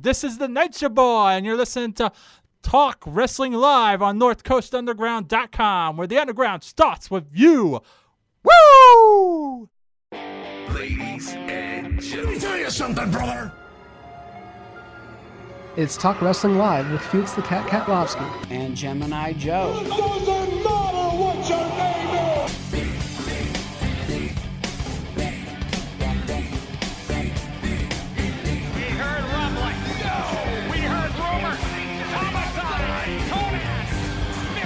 This is the Nature Boy, and you're listening to Talk Wrestling Live on NorthCoastUnderground.com, where the underground starts with you. Woo! Ladies and gentlemen, let me tell you something, brother. It's Talk Wrestling Live with Felix the Cat Katlovski and Gemini Joe. It doesn't matter what your name is. We heard rumbling. No. We heard rumors. Homicide. Conan.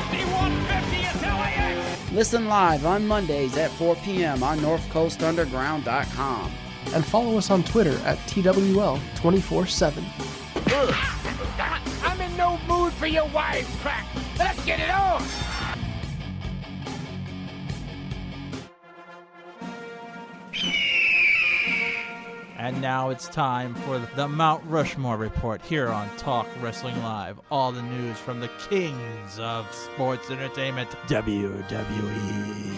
5150 at LAX. Listen live on Mondays at 4 p.m. on NorthCoastUnderground.com. and follow us on Twitter at TWL 24/7. I'm in no mood for your wisecrack. Let's get it on. And now it's time for the Mount Rushmore Report here on Talk Wrestling Live. All the news from the kings of sports entertainment, WWE.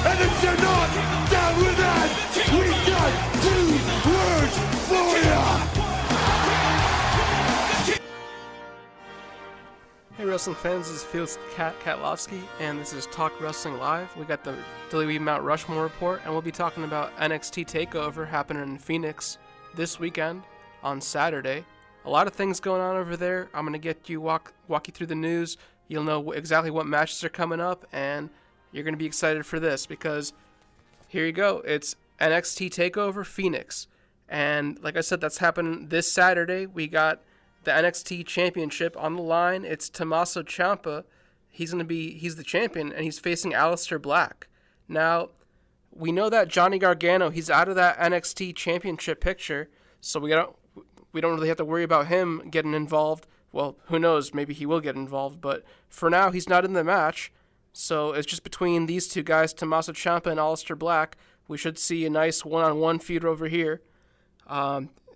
And if you're not down with that, we got 2 words for ya. Hey wrestling fans, this is Felix Katlovski, and this is Talk Wrestling Live. We got the WWE Mount Rushmore Report, and we'll be talking about NXT Takeover happening in Phoenix this weekend on Saturday. A lot of things going on over there. I'm gonna walk you through the news. You'll know exactly what matches are coming up, and you're gonna be excited for this because here you go. It's NXT Takeover Phoenix, and like I said, that's happening this Saturday. We got the NXT Championship on the line. It's Tommaso Ciampa. He's the champion, and he's facing Aleister Black. Now, we know that Johnny Gargano, he's out of that NXT Championship picture, so we don't really have to worry about him getting involved. Well, who knows? Maybe he will get involved, but for now, he's not in the match. So it's just between these two guys, Tommaso Ciampa and Aleister Black. We should see a nice one-on-one feud over here.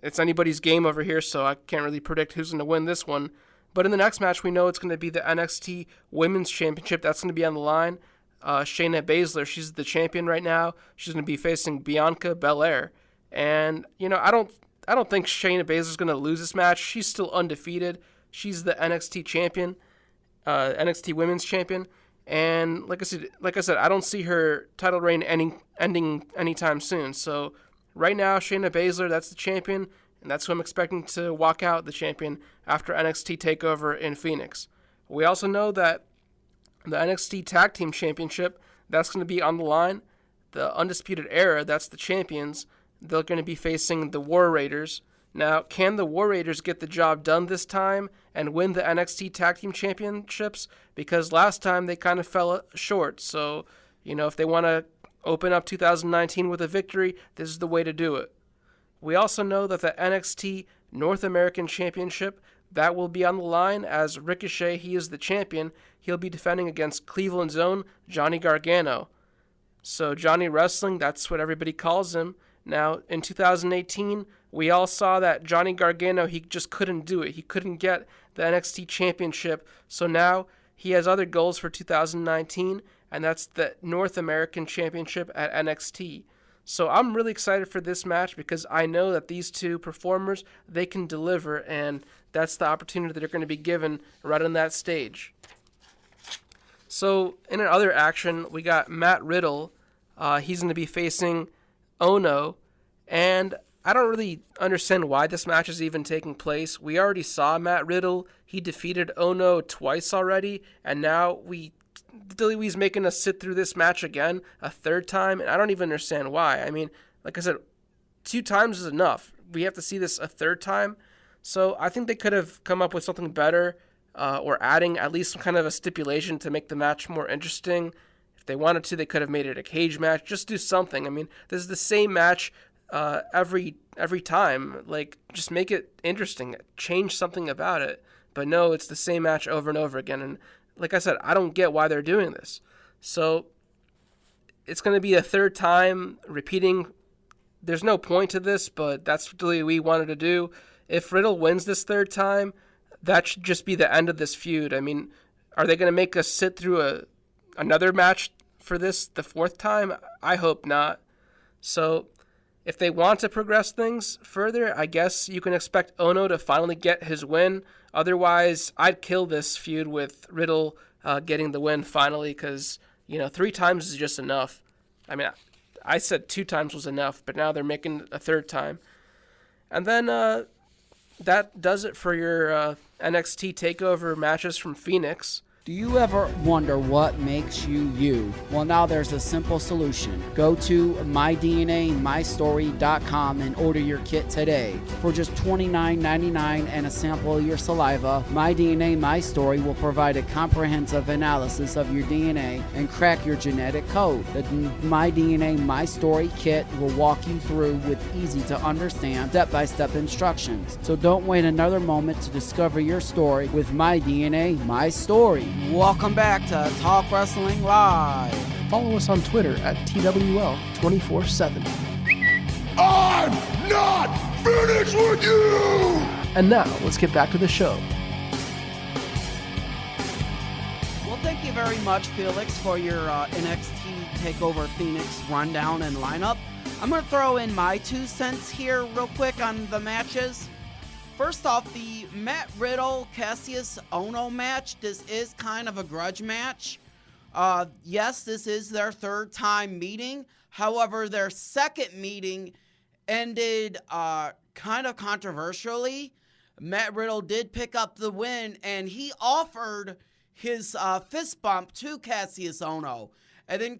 It's anybody's game over here, so I can't really predict who's going to win this one. But in the next match, we know it's going to be the NXT Women's Championship. That's going to be on the line. Shayna Baszler, she's the champion right now. She's going to be facing Bianca Belair. And, I don't think Shayna Baszler's going to lose this match. She's still undefeated. She's the NXT champion, NXT Women's Champion. And like I said, I don't see her title reign ending anytime soon. So right now, Shayna Baszler, that's the champion, and that's who I'm expecting to walk out the champion after NXT TakeOver in Phoenix. We also know that the NXT Tag Team Championship, that's going to be on the line. The Undisputed Era, that's the champions. They're going to be facing the War Raiders. Now, can the War Raiders get the job done this time and win the NXT Tag Team Championships? Because last time they kind of fell short. So, if they want to open up 2019 with a victory, this is the way to do it. We also know that the NXT North American Championship, that will be on the line as Ricochet, he is the champion. He'll be defending against Cleveland's own Johnny Gargano. So Johnny Wrestling, that's what everybody calls him. Now, in 2018, we all saw that Johnny Gargano, he just couldn't do it. He couldn't get the NXT Championship. So now he has other goals for 2019, and that's the North American Championship at NXT. So I'm really excited for this match because I know that these two performers, they can deliver, and that's the opportunity that they're going to be given right on that stage. So in another action, we got Matt Riddle. He's going to be facing Ono, and I don't really understand why this match is even taking place. We already saw Matt Riddle. He defeated Ono twice already, and now WWE's making us sit through this match again a third time, and I don't even understand why. I mean, like I said, 2 times is enough. We have to see this a third time. So I think they could have come up with something better, or adding at least some kind of a stipulation to make the match more interesting. If they wanted to, they could have made it a cage match. Just do something. I mean, this is the same match every time. Like, just make it interesting. Change something about it. But no, it's the same match over and over again. And like I said, I don't get why they're doing this. So it's going to be a third time repeating. There's no point to this, but that's what WWE wanted to do. If Riddle wins this third time, that should just be the end of this feud. I mean, are they going to make us sit through another match for this the fourth time? I hope not. So If they want to progress things further, I guess you can expect Ono to finally get his win. Otherwise, I'd kill this feud with Riddle getting the win finally, because, 3 times is just enough. I mean, I said 2 times was enough, but now they're making a 3rd time. And then that does it for your NXT TakeOver matches from Phoenix. Do you ever wonder what makes you you? Well, now there's a simple solution. Go to mydnamystory.com and order your kit today. For just $29.99 and a sample of your saliva, My DNA My Story will provide a comprehensive analysis of your DNA and crack your genetic code. The My DNA My Story kit will walk you through with easy-to-understand step-by-step instructions. So don't wait another moment to discover your story with My DNA My Story. Welcome back to Talk Wrestling Live. Follow us on Twitter at TWL 24/7. I'm not finished with you! And now, let's get back to the show. Well, thank you very much, Felix, for your NXT Takeover Phoenix rundown and lineup. I'm going to throw in my 2 cents here real quick on the matches. First off, the Matt Riddle Cassius Ono match. This is kind of a grudge match. Yes, this is their 3rd time meeting. However, their 2nd meeting ended kind of controversially. Matt Riddle did pick up the win, and he offered his fist bump to Cassius Ono. And then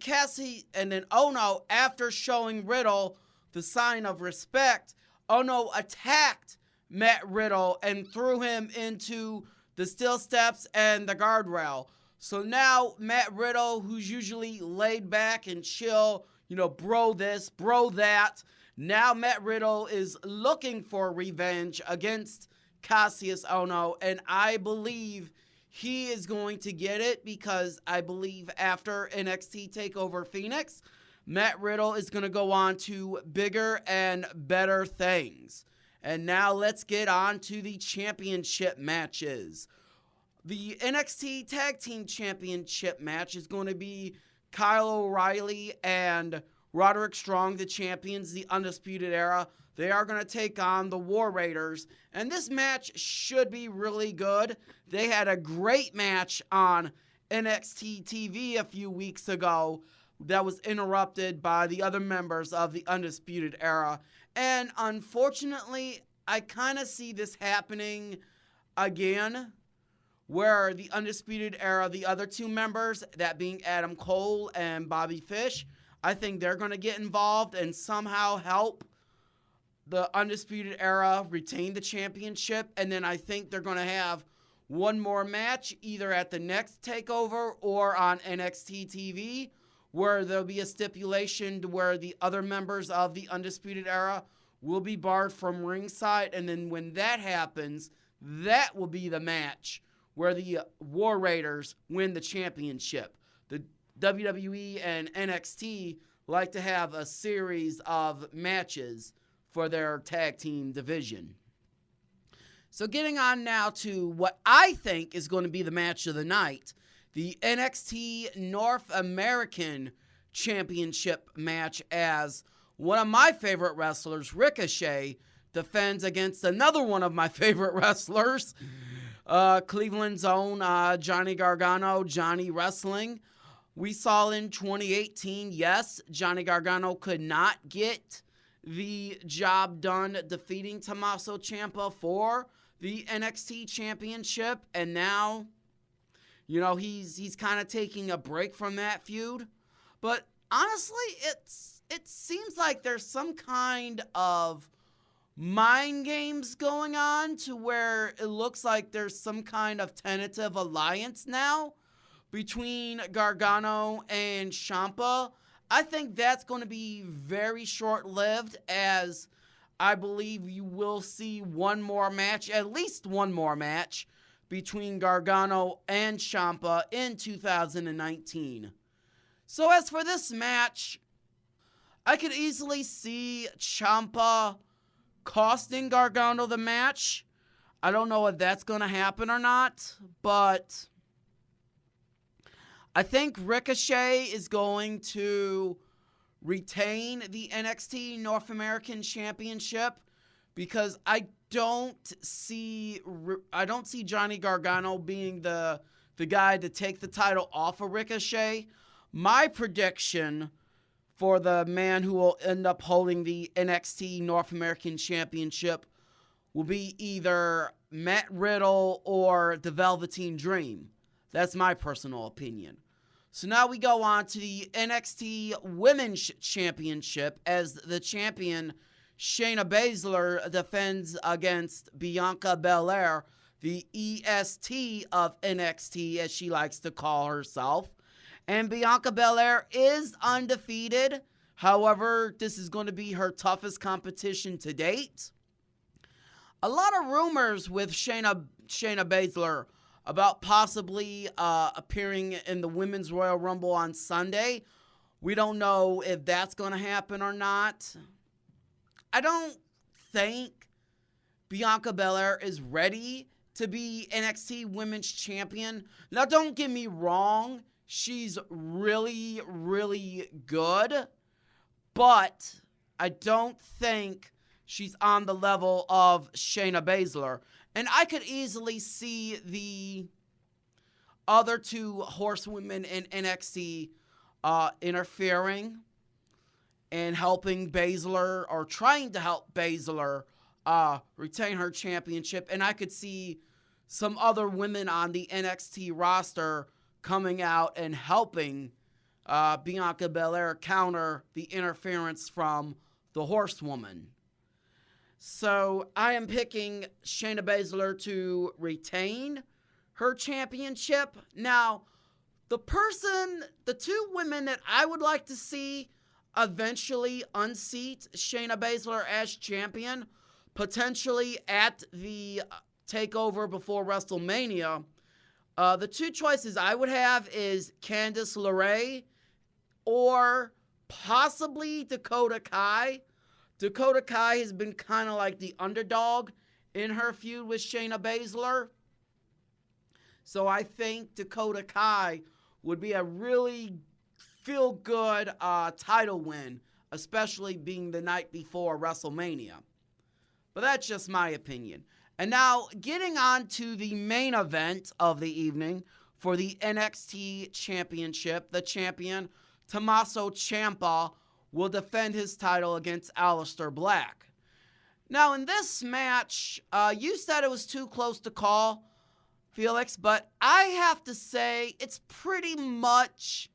Ono, after showing Riddle the sign of respect, Ono attacked Matt Riddle and threw him into the steel steps and the guardrail. So now Matt Riddle, who's usually laid back and chill, bro this, bro that, now Matt Riddle is looking for revenge against Cassius Ono, and I believe he is going to get it, because I believe after NXT TakeOver Phoenix, Matt Riddle is going to go on to bigger and better things. And now let's get on to the championship matches. The NXT Tag Team Championship match is going to be Kyle O'Reilly and Roderick Strong, the champions, the Undisputed Era. They are going to take on the War Raiders. And this match should be really good. They had a great match on NXT TV a few weeks ago that was interrupted by the other members of the Undisputed Era. And unfortunately, I kind of see this happening again, where the Undisputed Era, the other 2 members, that being Adam Cole and Bobby Fish, I think they're going to get involved and somehow help the Undisputed Era retain the championship. And then I think they're going to have one more match, either at the next TakeOver or on NXT TV, where there'll be a stipulation to where the other members of the Undisputed Era will be barred from ringside. And then when that happens, that will be the match where the War Raiders win the championship. The WWE and NXT like to have a series of matches for their tag team division. So getting on now to what I think is going to be the match of the night, the NXT North American Championship match, as one of my favorite wrestlers, Ricochet, defends against another one of my favorite wrestlers, Cleveland's own Johnny Gargano, Johnny Wrestling. We saw in 2018, yes, Johnny Gargano could not get the job done defeating Tommaso Ciampa for the NXT Championship, and now, he's kind of taking a break from that feud. But honestly, it seems like there's some kind of mind games going on, to where it looks like there's some kind of tentative alliance now between Gargano and Ciampa. I think that's going to be very short-lived, as I believe you will see at least one more match between Gargano and Ciampa in 2019. So as for this match, I could easily see Ciampa costing Gargano the match. I don't know if that's going to happen or not, but I think Ricochet is going to retain the NXT North American Championship because I don't see Johnny Gargano being the guy to take the title off of Ricochet. My prediction for the man who will end up holding the NXT North American Championship will be either Matt Riddle or the Velveteen Dream. That's my personal opinion. So now we go on to the NXT Women's Championship as the champion Shayna Baszler defends against Bianca Belair, the EST of NXT as she likes to call herself. And Bianca Belair is undefeated. However, this is going to be her toughest competition to date. A lot of rumors with Shayna Baszler about possibly appearing in the Women's Royal Rumble on Sunday. We don't know if that's going to happen or not. I don't think Bianca Belair is ready to be NXT Women's Champion. Now, don't get me wrong. She's really, really good. But I don't think she's on the level of Shayna Baszler. And I could easily see the other two horsewomen in NXT interfering and helping Baszler, or trying to help Baszler retain her championship. And I could see some other women on the NXT roster coming out and helping Bianca Belair counter the interference from the horsewoman. So I am picking Shayna Baszler to retain her championship. Now, the two women that I would like to see eventually unseat Shayna Baszler as champion, potentially at the takeover before WrestleMania, the two choices I would have is Candice LeRae or possibly Dakota Kai. Dakota Kai has been kind of like the underdog in her feud with Shayna Baszler. So I think Dakota Kai would be a really feel-good title win, especially being the night before WrestleMania. But that's just my opinion. And now, getting on to the main event of the evening for the NXT Championship, the champion, Tommaso Ciampa, will defend his title against Aleister Black. Now, in this match, you said it was too close to call, Felix, but I have to say it's pretty much,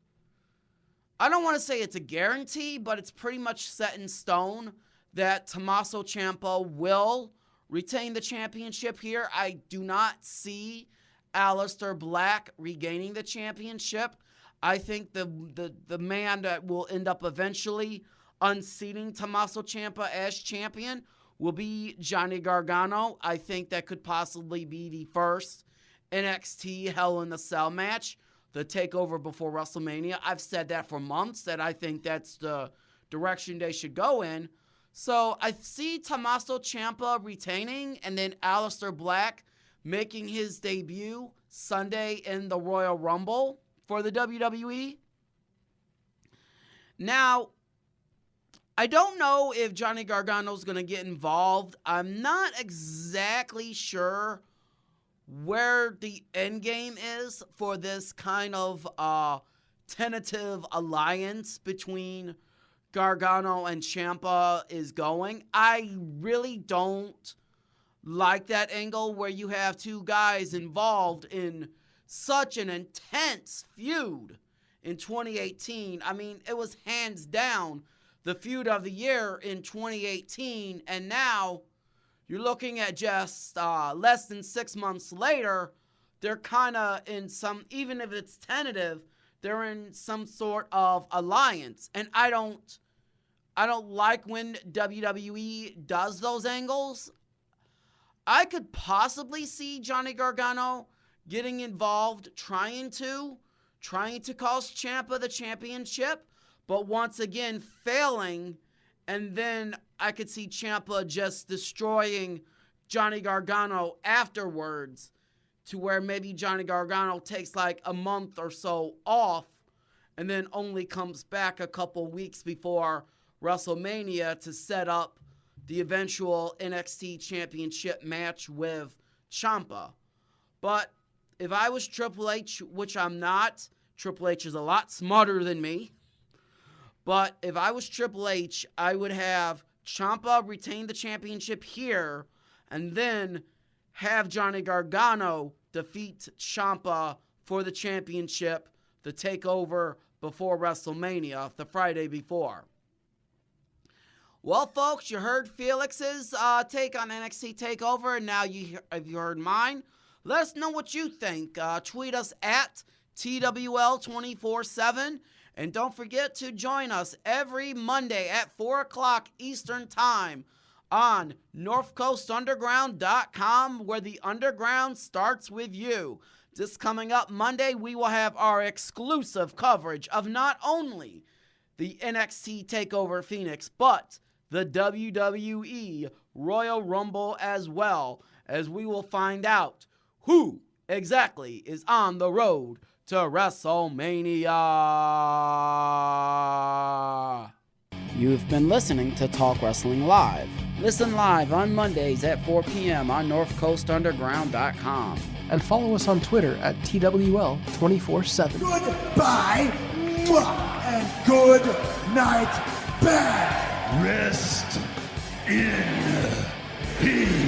I don't want to say it's a guarantee, but it's pretty much set in stone that Tommaso Ciampa will retain the championship here. I do not see Aleister Black regaining the championship. I think the man that will end up eventually unseating Tommaso Ciampa as champion will be Johnny Gargano. I think that could possibly be the first NXT Hell in a Cell match, the takeover before WrestleMania. I've said that for months, that I think that's the direction they should go in. So I see Tommaso Ciampa retaining, and then Aleister Black making his debut Sunday in the Royal Rumble for the WWE. Now, I don't know if Johnny Gargano's going to get involved. I'm not exactly sure where the end game is for this kind of tentative alliance between Gargano and Ciampa is going. I really don't like that angle where you have two guys involved in such an intense feud in 2018. I mean, it was hands down the feud of the year in 2018, and now you're looking at just less than 6 months later, they're kind of in some, even if it's tentative, they're in some sort of alliance. And I don't like when WWE does those angles. I could possibly see Johnny Gargano getting involved, trying to cost Ciampa the championship, but once again failing, and then I could see Ciampa just destroying Johnny Gargano afterwards, to where maybe Johnny Gargano takes like a month or so off, and then only comes back a couple weeks before WrestleMania to set up the eventual NXT Championship match with Ciampa. But if I was Triple H, which I'm not, Triple H is a lot smarter than me, but if I was Triple H, I would have Ciampa retain the championship here and then have Johnny Gargano defeat Ciampa for the championship, the takeover before WrestleMania, the Friday before. Well, folks, you heard Felix's take on NXT TakeOver, and now have you heard mine? Let us know what you think. Tweet us at TWL247, and don't forget to join us every Monday at 4 o'clock Eastern Time on NorthCoastUnderground.com, where the Underground starts with you. This coming up Monday, we will have our exclusive coverage of not only the NXT TakeOver Phoenix, but the WWE Royal Rumble as well, as we will find out who exactly is on the road to WrestleMania. You've been listening to Talk Wrestling Live. Listen live on Mondays at 4 p.m. on NorthCoastUnderground.com. And follow us on Twitter at TWL247. Goodbye and good night, bad. Rest in peace.